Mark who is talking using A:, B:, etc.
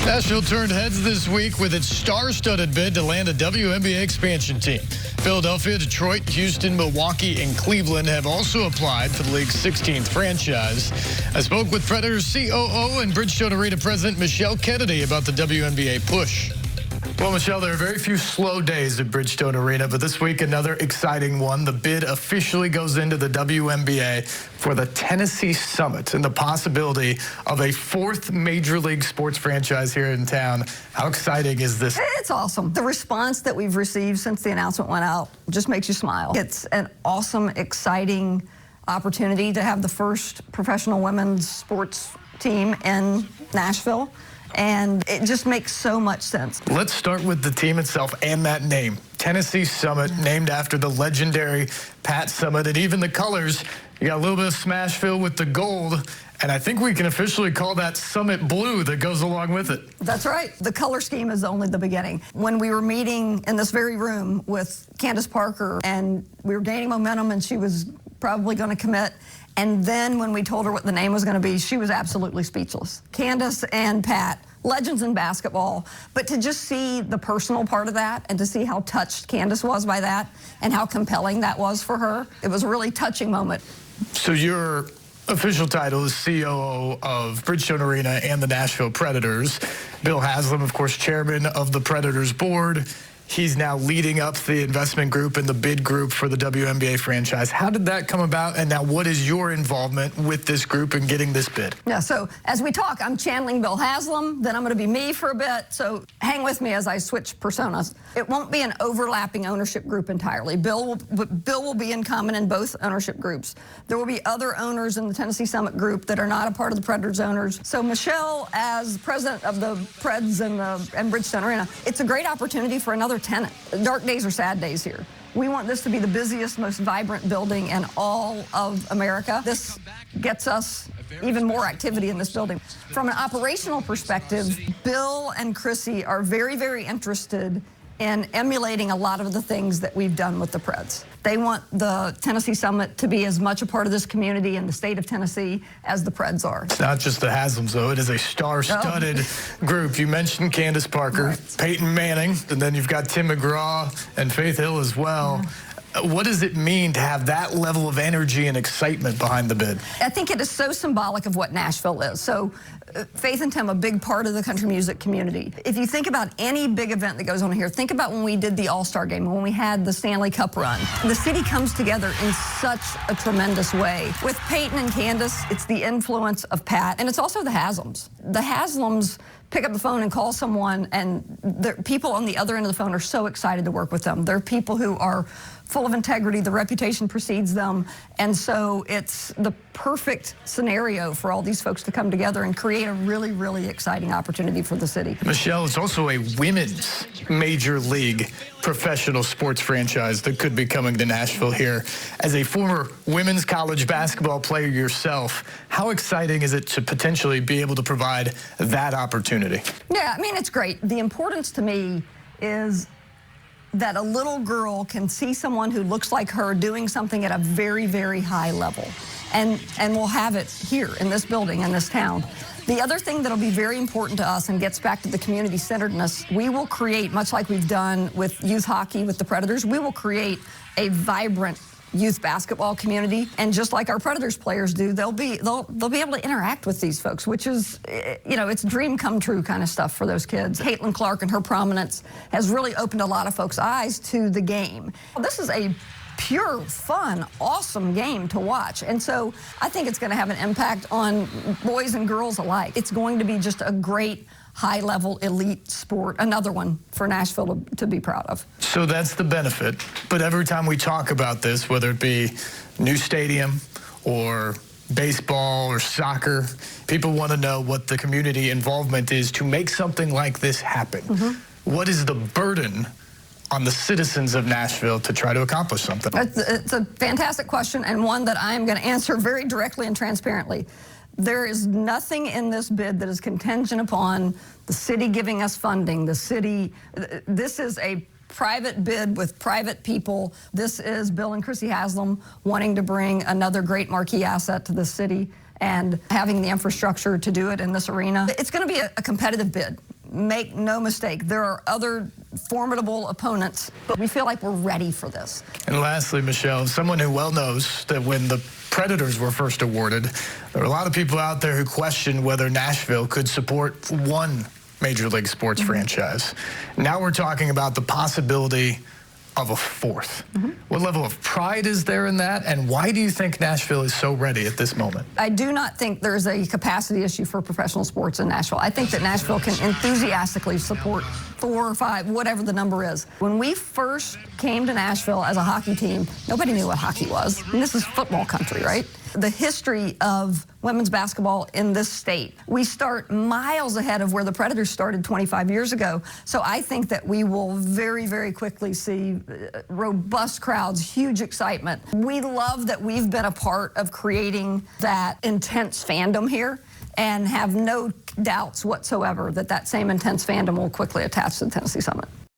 A: Nashville turned heads this week with its star-studded bid to land a WNBA expansion team. Philadelphia, Detroit, Houston, Milwaukee, and Cleveland have also applied for the league's 16th franchise. I spoke with Predators COO and Bridgestone Arena President Michelle Kennedy about the WNBA push. Well, Michelle, there are very few slow days at Bridgestone Arena, but this week another exciting one. The bid officially goes into the WNBA for the Tennessee Summit and the possibility of a fourth major league sports franchise here in town. How exciting is this?
B: It's awesome. The response that we've received since the announcement went out just makes you smile. It's an awesome, exciting opportunity to have the first professional women's sports team in Nashville. And it just makes so much sense.
A: Let's start with the team itself and that name. Tennessee Summit, named after the legendary Pat Summitt. And even the colors, you got a little bit of Smashville with the gold. And I think we can officially call that Summit Blue that goes along with it.
B: That's right. The color scheme is only the beginning. When we were meeting in this very room with Candace Parker, and we were gaining momentum, and she was probably going to commit. And then when we told her what the name was going to be, she was absolutely speechless. Candace and Pat, legends in basketball, but to just see the personal part of that and to see how touched Candace was by that and how compelling that was for her, it was a really touching moment.
A: So your official title is COO of Bridgestone Arena and the Nashville Predators. Bill Haslam, of course, chairman of the Predators board. He's now leading up the investment group and the bid group for the WNBA franchise. How did that come about? And now what is your involvement with this group in getting this bid?
B: Yeah, so as we talk, I'm channeling Bill Haslam, then I'm going to be me for a bit. So hang with me as I switch personas. It won't be an overlapping ownership group entirely. Bill will be in common in both ownership groups. There will be other owners in the Tennessee Summit group that are not a part of the Predators owners. So Michelle, as president of the Preds and Bridgestone Arena, it's a great opportunity for another tenant. Dark days are sad days here. We want this to be the busiest, most vibrant building in all of America. This gets us even more activity in this building. From an operational perspective, Bill and Chrissy are very, very interested in emulating a lot of the things that we've done with the Preds. They want the Tennessee Summit to be as much a part of this community in the state of Tennessee as the Preds are.
A: It's not just the Haslams, though. It is a star-studded group. You mentioned Candace Parker, right. Peyton Manning, and then you've got Tim McGraw and Faith Hill as well. What does it mean to have that level of energy and excitement behind the bid?
B: I think it is so symbolic of what Nashville is. So Faith and Tim, a big part of the country music community. If you think about any big event that goes on here, think about when we did the All-Star Game, when we had the Stanley Cup run. The city comes together in such a tremendous way. With Peyton and Candace, it's the influence of Pat, and it's also the Haslams. The Haslams pick up the phone and call someone, and the people on the other end of the phone are so excited to work with them. They're people who are full of integrity. The reputation precedes them. And so it's the perfect scenario for all these folks to come together and create a really, really exciting opportunity for the city.
A: Michelle, it's also a women's major league professional sports franchise that could be coming to Nashville here. As a former women's college basketball player yourself, how exciting is it to potentially be able to provide that opportunity?
B: Yeah, I mean, it's great. The importance to me is that a little girl can see someone who looks like her doing something at a very, very high level. And we'll have it here in this building, in this town. The other thing that'll be very important to us and gets back to the community-centeredness, we will create, much like we've done with youth hockey with the Predators, we will create a vibrant youth basketball community, and just like our Predators players do, they'll be able to interact with these folks, which is, you know, it's dream come true kind of stuff for those kids. Caitlin Clark and her prominence has really opened a lot of folks' eyes to the game. This is a pure, fun, awesome game to watch, and so I think it's going to have an impact on boys and girls alike. It's going to be just a great high-level elite sport, another one for Nashville to be proud of.
A: So that's the benefit, but every time we talk about this, whether it be new stadium or baseball or soccer, people want to know what the community involvement is to make something like this happen. What is the burden on the citizens of Nashville to try to accomplish something?
B: It's a fantastic question, and one that I'm going to answer very directly and transparently. There is nothing in this bid that is contingent upon the city giving us funding. The city, this is a private bid with private people. This is Bill and Chrissy Haslam wanting to bring another great marquee asset to the city and having the infrastructure to do it in this arena. It's going to be a competitive bid. make no mistake, there are other formidable opponents, but we feel like we're ready for this.
A: And lastly, Michelle, someone who well knows that when the Predators were first awarded, there were a lot of people out there who questioned whether Nashville could support one Major League sports franchise. Now we're talking about the possibility of a fourth. What level of pride is there in that, and why do you think Nashville is so ready at this moment?
B: I do not think there's a capacity issue for professional sports in Nashville. I think that Nashville can enthusiastically support 4 or 5, whatever the number is. When we first came to Nashville as a hockey team, nobody knew what hockey was. And this is football country, right? The history of women's basketball in this state, we start miles ahead of where the Predators started 25 years ago. So I think that we will very, very quickly see robust crowds, huge excitement. We love that we've been a part of creating that intense fandom here, and have no doubts whatsoever that that same intense fandom will quickly attach to the Tennessee Summit.